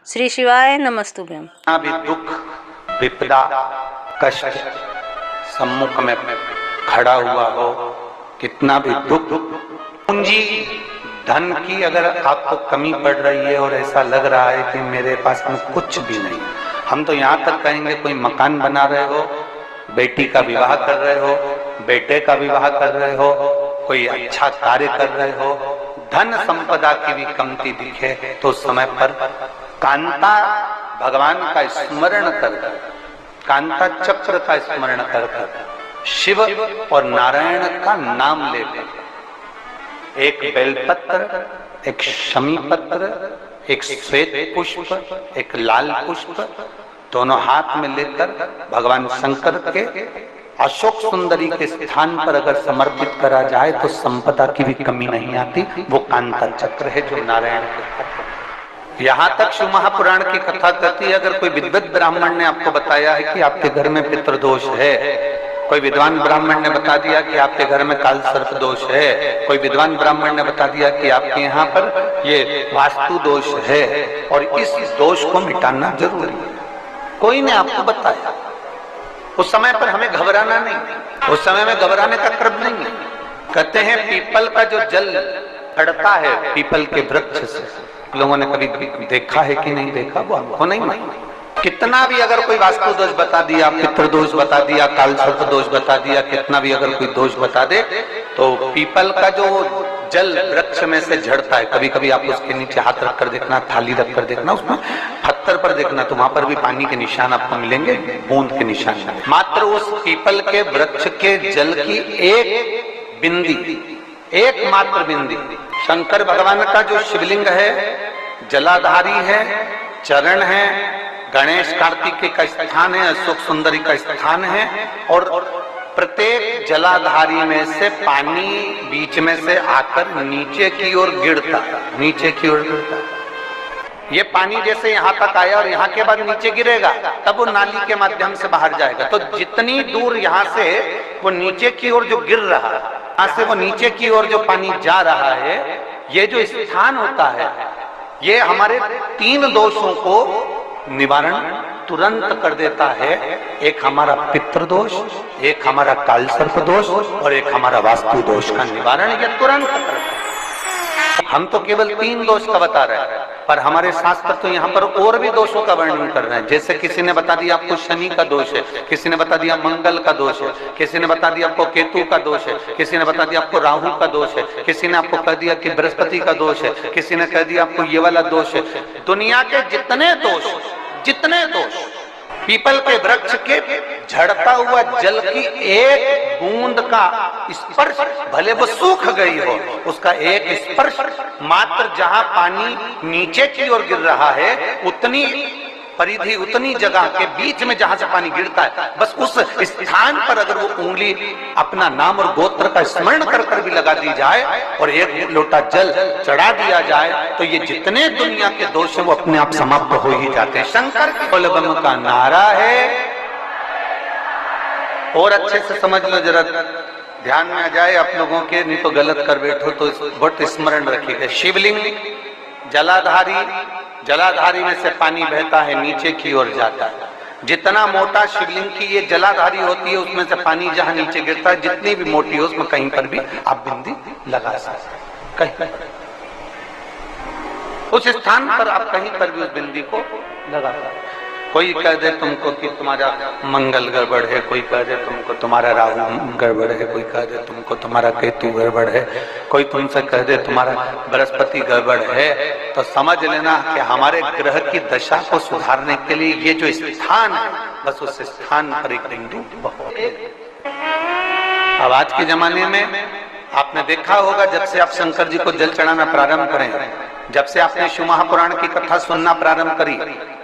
श्री शिवाय नमस्तुभ्यम। भी दुख विपदा कष्ट सम्मुख में खड़ा हुआ हो, कितना भी दुख पूंजी धन की अगर आपको कमी पड़ रही है और ऐसा लग रहा है कि मेरे पास में कुछ भी नहीं, हम तो यहाँ तक कहेंगे कोई मकान बना रहे हो, बेटी का विवाह कर रहे हो, बेटे का विवाह कर रहे हो, कोई अच्छा कार्य कर रहे हो, धन संपदा की भी कमती दिखे तो उस समय पर कांता भगवान का स्मरण कर, कांता चक्र का स्मरण कर, शिव और नारायण का नाम लेकर एक बेलपत्र, एक शमी पत्र, एक श्वेत पुष्प, एक लाल पुष्प दोनों हाथ में लेकर भगवान शंकर के अशोक सुंदरी के स्थान पर अगर समर्पित करा जाए तो संपदा की भी कमी नहीं आती। वो कांता चक्र है जो नारायण के हाथ। यहाँ तक शिव महापुराण की कथा कहती है, अगर कोई विद्वत ब्राह्मण ने आपको बताया है कि आपके घर में पितृदोष है, कोई विद्वान ब्राह्मण ने बता दिया कि आपके घर में काल सर्प दोष है, कोई विद्वान ब्राह्मण ने बता दिया कि आपके यहाँ पर ये वास्तु दोष है और इस दोष को मिटाना जरूरी है, कोई ने आपको बताया, उस समय पर हमें घबराना नहीं, उस समय में घबराने का क्रम नहीं है। कहते हैं पीपल का जो जल पड़ता है पीपल के वृक्ष से, लोगों ने कभी देखा है कि नहीं देखा, वो हमको नहीं मालूम। कितना भी अगर कोई वास्तु दोष बता दिया, पितृदोष बता दिया, काल सर्प दोष बता दिया, कितना भी अगर कोई दोष बता दे तो पीपल का जो जल वृक्ष में से झड़ता है, कभी कभी आप उसके नीचे हाथ रखकर देखना, थाली रखकर देखना, उसमें पत्थर पर देखना तो वहां पर भी पानी के निशान आपको मिलेंगे, बूंद के निशान। मात्र उस पीपल के वृक्ष के जल की एक बिंदी, एकमात्र बिंदी, शंकर भगवान का जो शिवलिंग है जलाधारी है, चरण है, गणेश कार्तिकेय का स्थान है, अशोक सुंदरी का स्थान है और प्रत्येक जलाधारी में से पानी बीच में से आकर नीचे की ओर गिरता, नीचे की ओर गिरता। ये पानी जैसे यहाँ तक आया और यहाँ के बाद नीचे गिरेगा तब वो नाली के माध्यम से बाहर जाएगा। तो जितनी दूर यहाँ से वो नीचे की ओर जो गिर रहा है, यहाँ से वो नीचे की ओर जो पानी जा रहा है, ये जो स्थान होता है ये हमारे तीन दोषों को निवारण तुरंत कर देता है। एक हमारा पितृदोष, एक हमारा काल सर्प दोष और एक हमारा वास्तु दोष का निवारण ये तुरंत करता है। हम तो केवल तीन दोष का बता रहे हैं, पर हमारे शास्त्र तो यहाँ पर और भी दोषों का वर्णन कर रहे हैं। जैसे किसी ने बता दिया आपको शनि का दोष है, किसी ने बता दिया मंगल का दोष है, किसी ने बता दिया आपको केतु का दोष है, किसी ने बता दिया आपको राहु का दोष है, किसी ने आपको कह दिया कि बृहस्पति का दोष है, किसी ने कह दिया आपको ये वाला दोष है। दुनिया के जितने दोष, जितने दोष, पीपल के वृक्ष के झड़ता हुआ जल की एक बूंद का स्पर्श, भले वो सूख गई हो, उसका एक स्पर्श मात्र जहां पानी नीचे की ओर गिर रहा है उतनी परिधि, उतनी जगह के बीच में जहां से पानी गिरता है, बस उस स्थान पर अगर वो उंगली अपना नाम और गोत्र का स्मरण कर कर भी लगा दी जाए और एक लोटा जल चढ़ा दिया जाए तो ये जितने दुनिया के दोष है वो अपने आप समाप्त हो ही जाते हैं। शंकर के बोलबम का नारा है। और अच्छे से समझ लो, जरा ध्यान में आ जाए आप लोगों के, नहीं तो गलत कर बैठो तो बहुत स्मरण रखिएगा। शिवलिंग जलाधारी, जलाधारी में से पानी बहता है नीचे की ओर जाता है। जितना मोटा शिवलिंग की ये जलाधारी होती है उसमें से पानी जहां नीचे गिरता है, जितनी भी मोटी हो उसमें कहीं पर भी आप बिंदी लगा सकते, कहीं उस स्थान पर आप कहीं पर भी उस बिंदी को लगा सकते। कोई कह दे तुमको कि तुम्हारा मंगल गड़बड़ है, कोई कह दे तुमको तुम्हारा राहु गड़बड़ है, कोई कह दे तुमको तुम्हारा केतु गड़बड़ है, कोई तुमसे कह दे तुम्हारा बृहस्पति गड़बड़ है, तो समझ लेना कि हमारे ग्रह की दशा को सुधारने के लिए ये जो स्थान है बस उस स्थान पर एक बिंदु बहुत। अब आज के जमाने में आपने देखा होगा, जब से आप शंकर जी को जल चढ़ाना प्रारंभ करें, जब से आपने शिव महापुराण की कथा सुनना प्रारंभ करी,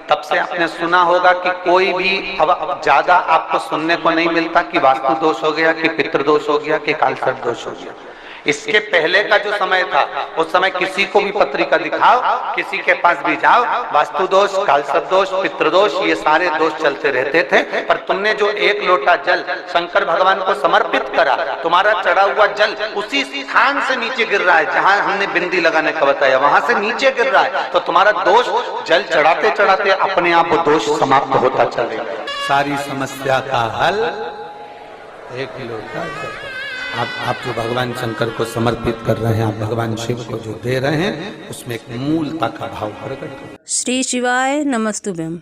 तब से आपने सुना होगा कि कोई भी अब ज्यादा आपको सुनने को नहीं मिलता कि वास्तु दोष हो गया, कि पितृदोष हो गया, कि काल सर्प दोष हो गया। इसके पहले का जो समय था, उस समय किसी को भी पत्रिका दिखाओ, किसी के पास भी जाओ, वास्तु दोष, कालसर्प दोष, पितृदोष, ये सारे दोष चलते रहते थे। पर तुमने जो एक लोटा जल शंकर भगवान को समर्पित करा, तुम्हारा चढ़ा हुआ जल उसी स्थान से नीचे गिर रहा है जहां हमने बिंदी लगाने का बताया, वहां से नीचे गिर रहा है, तो तुम्हारा दोष जल चढ़ाते चढ़ाते अपने आप वो दोष समाप्त होता चलेगा। सारी समस्या का हल एक लोटा जल। आप जो भगवान शंकर को समर्पित कर रहे हैं, आप भगवान शिव को जो दे रहे हैं, उसमें एक मूलता का भाव प्रकट करो। श्री शिवाय नमस्तुभ्यम।